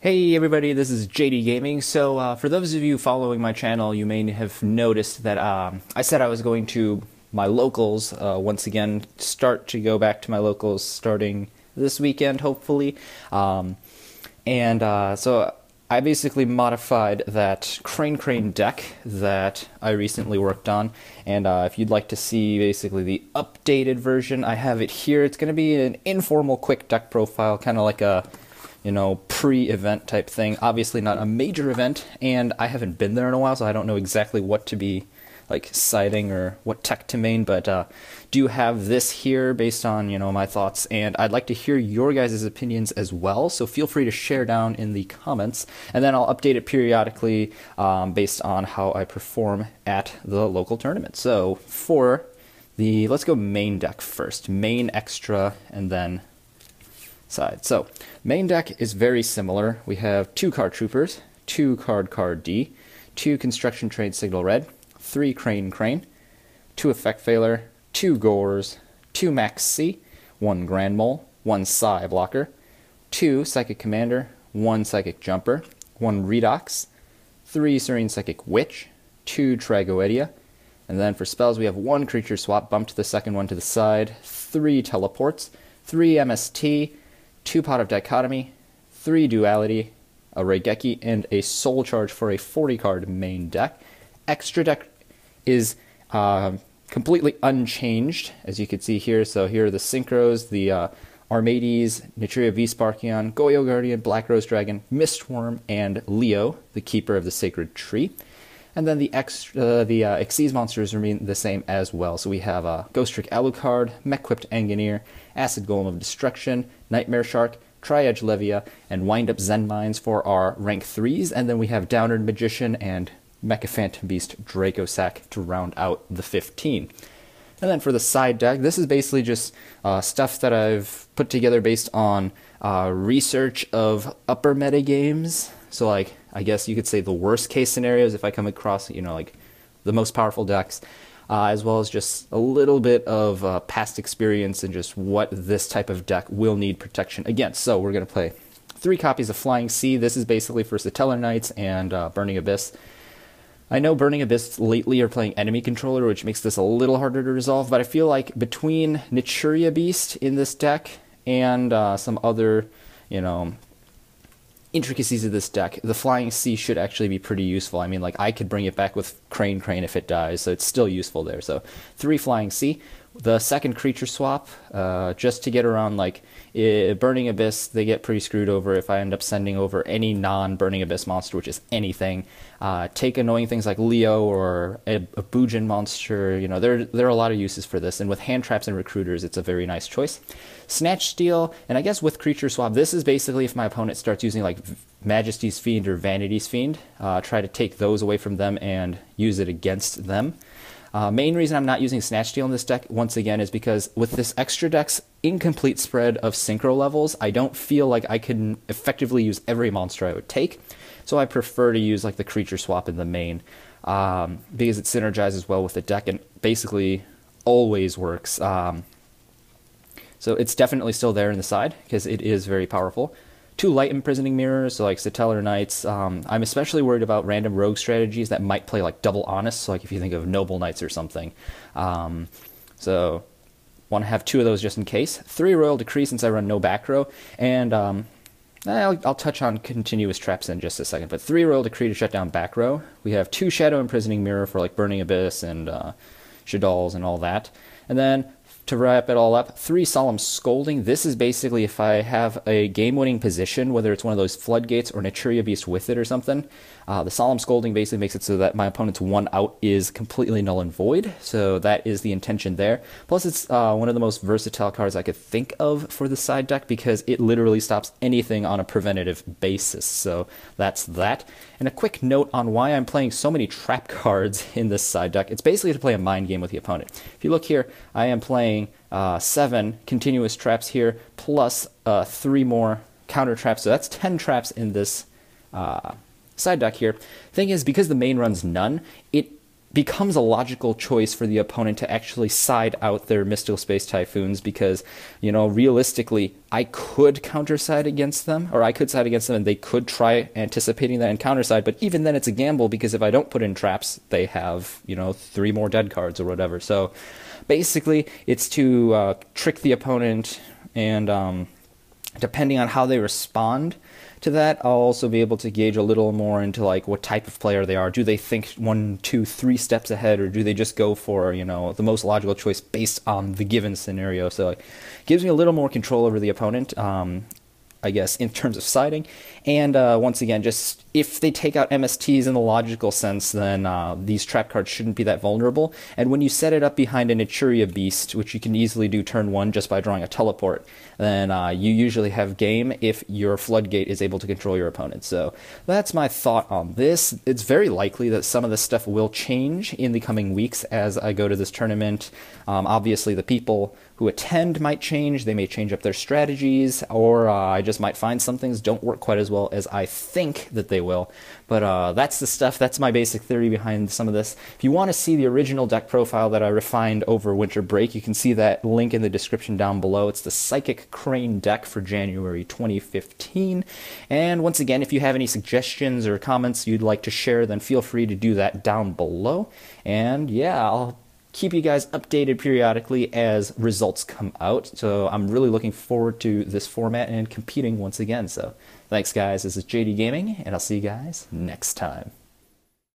Hey everybody, this is JDGaming. So for those of you following my channel, you may have noticed that I said I was going to my locals once again, start to go back to my locals starting this weekend, hopefully. So I basically modified that crane deck that I recently worked on, and if you'd like to see basically the updated version, I have it here. It's going to be an informal quick deck profile, kind of like a pre-event type thing. Obviously not a major event, and I haven't been there in a while, so I don't know exactly what to be like citing or what tech to main, but do have this here based on my thoughts, and I'd like to hear your guys' opinions as well, so feel free to share down in the comments, and then I'll update it periodically based on how I perform at the local tournament. So for let's go main deck first, main extra, and then side. So main deck is very similar. We have 2 card troopers, 2 card D, 2 construction trade signal red, 3 crane, 2 effect failure, 2 gores, 2 max C, 1 grand mole, 1 psi blocker, 2 psychic commander, 1 psychic jumper, 1 redox, 3 serene psychic witch, 2 tragoedia, and then for spells we have 1 creature swap, bump to the second one to the side, 3 teleports, 3 MST, 2 Pot of Dichotomy, 3 Duality, a Raigeki, and a Soul Charge for a 40-card main deck. Extra deck is completely unchanged, as you can see here. So here are the Synchros, the Armades, Nitria V Sparkion, Goyo Guardian, Black Rose Dragon, Mistworm, and Leo, the Keeper of the Sacred Tree. And then the Xyz monsters remain the same as well. So we have Ghost Trick Alucard, Mech-Quipped Angineer, Acid Golem of Destruction, Nightmare Shark, Tri-Edge Levia, and Wind-Up Zen Mines for our rank 3s. And then we have Downerd Magician and Mecha Phantom Beast Draco Sack to round out the 15. And then for the side deck, this is basically just stuff that I've put together based on research of upper meta games. So like, I guess you could say the worst case scenarios if I come across, like the most powerful decks, as well as just a little bit of past experience and just what this type of deck will need protection against. So we're going to play 3 copies of Flying Sea. This is basically for Satellar Knights and Burning Abyss. I know Burning Abyss lately are playing enemy controller, which makes this a little harder to resolve, but I feel like between Nitria Beast in this deck and some other, intricacies of this deck, the Flying Sea should actually be pretty useful. I mean, like, I could bring it back with Crane if it dies, so it's still useful there. So 3 Flying Sea. The second creature swap, just to get around, like, Burning Abyss, they get pretty screwed over if I end up sending over any non-Burning Abyss monster, which is anything. Take annoying things like Leo or a Bujin monster. There are a lot of uses for this, and with hand traps and recruiters, it's a very nice choice. Snatch Steal, and I guess with creature swap, this is basically if my opponent starts using like Majesty's Fiend or Vanity's Fiend, try to take those away from them and use it against them. Main reason I'm not using Snatch Steal in this deck, once again, is because with this extra deck's incomplete spread of synchro levels, I don't feel like I can effectively use every monster I would take, so I prefer to use like the creature swap in the main, because it synergizes well with the deck and basically always works. So it's definitely still there in the side, because it is very powerful. 2 light imprisoning mirrors, so like Satellar Knights. I'm especially worried about random rogue strategies that might play like double honest, so like if you think of Noble Knights or something. So want to have 2 of those just in case. 3 Royal Decree since I run no back row, and I'll touch on continuous traps in just a second, but 3 Royal Decree to shut down back row. We have 2 Shadow Imprisoning Mirror for like Burning Abyss and Shaddols and all that. And then to wrap it all up, 3 Solemn Scolding. This is basically if I have a game-winning position, whether it's one of those Floodgates or Nitria Beast with it or something. The Solemn Scolding basically makes it so that my opponent's 1 out is completely null and void, so that is the intention there. Plus it's one of the most versatile cards I could think of for the side deck, because it literally stops anything on a preventative basis, so that's that. And a quick note on why I'm playing so many trap cards in this side deck. It's basically to play a mind game with the opponent. If you look here, I am playing 7 continuous traps here, plus 3 more counter traps, so that's 10 traps in this side deck here. Thing is, because the main runs none, it becomes a logical choice for the opponent to actually side out their Mystical Space Typhoons because, you know, realistically, I could counter-side against them, or I could side against them and they could try anticipating that and counter-side, but even then it's a gamble because if I don't put in traps, they have, you know, 3 more dead cards or whatever. So basically, it's to trick the opponent, and depending on how they respond to that, I'll also be able to gauge a little more into like what type of player they are. Do they think 1, 2, 3 steps ahead, or do they just go for, you know, the most logical choice based on the given scenario? So it gives me a little more control over the opponent, I guess, in terms of siding. And once again, just if they take out MSTs in the logical sense, then these trap cards shouldn't be that vulnerable. And when you set it up behind an Echuria Beast, which you can easily do turn 1 just by drawing a teleport, then you usually have game if your Floodgate is able to control your opponent. So that's my thought on this. It's very likely that some of this stuff will change in the coming weeks as I go to this tournament. Obviously, the people who attend might change. They may change up their strategies, or I just might find some things don't work quite as well as I think that they will. But that's the stuff. That's my basic theory behind some of this. If you want to see the original deck profile that I refined over winter break, you can see that link in the description down below. It's the Psychic Crane deck for January 2015. And once again, if you have any suggestions or comments you'd like to share, then feel free to do that down below. And yeah, I'll keep you guys updated periodically as results come out. So I'm really looking forward to this format and competing once again. So thanks, guys. This is JDGaming, and I'll see you guys next time.